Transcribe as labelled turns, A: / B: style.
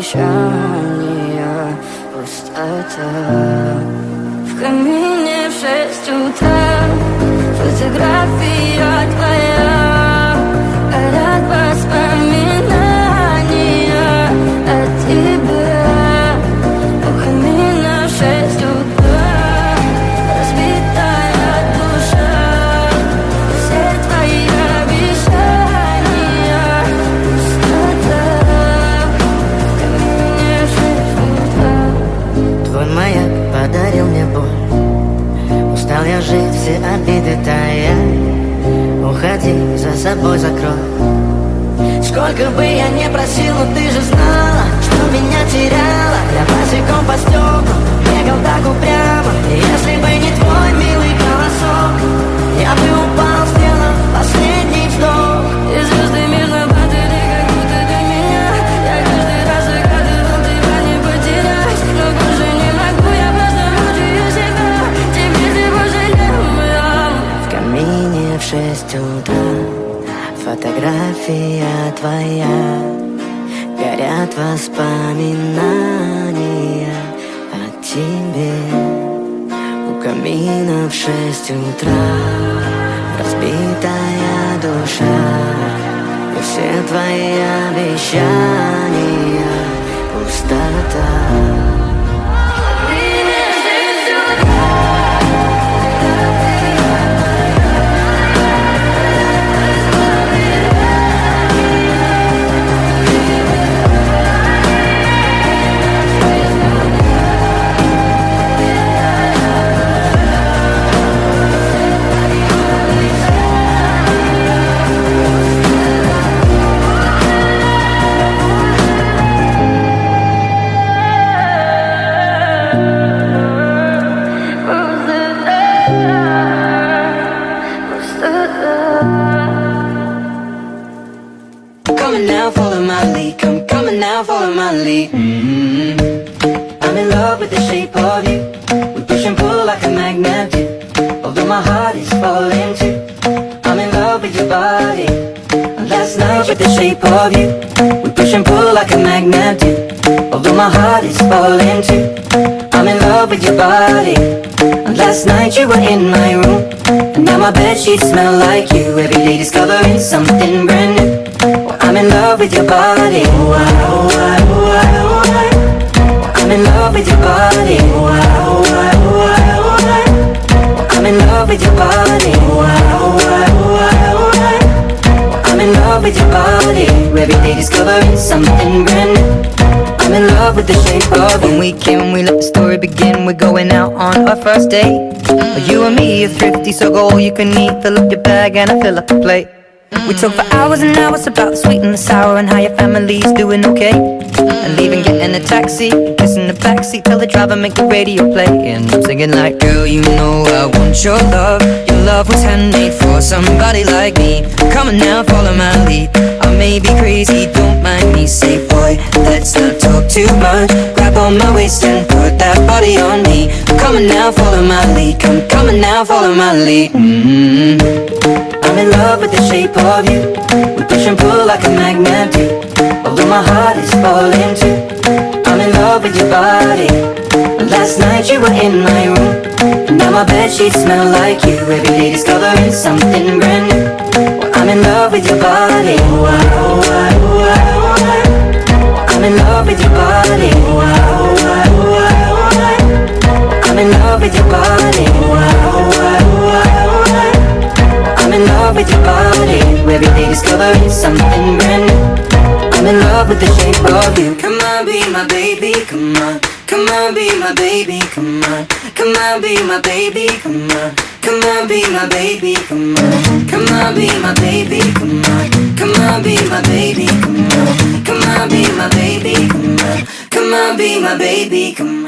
A: обещания, пустота. В камине в 6 утра фотография твоя, горят воспоминания о тебе. У камина в 6 утра разбитая душа, все твои обещания, пустота. В камине в 6 утра.
B: Твой маяк подарил мне боль. Устал я жить, все обиды тая. Уходи, за собой закрой. Сколько бы я не просил, но ты же знала, что меня теряла. Я босиком по стеклам бегал так упрямо. И если бы не твой милый голосок, я бы упал, сделав последний вздох.
A: И звезды между падали, как будто до меня. Я каждый раз загадывал тебя не потерять, но больше не могу, я просто мучаю себя. Теперь ты пожалел меня.
B: В камине в 6 утра фотография твоя, горят воспоминания о тебе. У камина в 6 утра разбитая душа, и все твои обещания пустота. Coming now, follow my lead. Coming now, follow my lead. I'm in love with the shape of you. We push and pull like a magnet do. Although my heart is falling too. I'm in love with your body. Last night with the shape of you. We push and pull like a magnet do. Although my heart is falling too. I'm in love with your body. Last night you were in my room, and now my bedsheets smell like you. Every day discovering something brand new. I'm in love with your body. I'm in love with your body. I'm in love with your body. I'm in love with your body. Every day discovering something brand new. I'm in love with the shape of you. When we came and we let the story begin, we're going out on our first date. You and me are thrifty, so go all you can eat. Fill up your bag and I fill up the plate. We talk for hours and hours about the sweet and the sour and how your family's doing okay. And leaving, getting a taxi, kissing the backseat, tell the driver make the radio play. And I'm singing like, girl, you know I want your love. Your love was handmade for somebody like me. Come on now, follow my lead. I may be crazy, don't mind me. Say, boy, let's not talk too much. Grab on my waist and put that body on me. Come on now, follow my lead. Come on now, follow my lead. I'm in love with the shape of you. We push and pull like a magnet do. Although my heart is falling too. I'm in love with your body. Last night you were in my room, and now my bedsheets smell like you. Every day discovering something brand new. I'm in love with your body. I'm in love with your body. I'm in love with your body. I'm in love with your body. Every day discovering something brand new. I'm in love with the shape of you. Come on, be my baby, come on. Come on, be my baby, come on. Come on, be my baby, come on. Come on, be my baby, come on. Come on, be my baby, come on. Come on, be my baby, come on. Come on, be my baby, come on. Come on, be my baby, come on.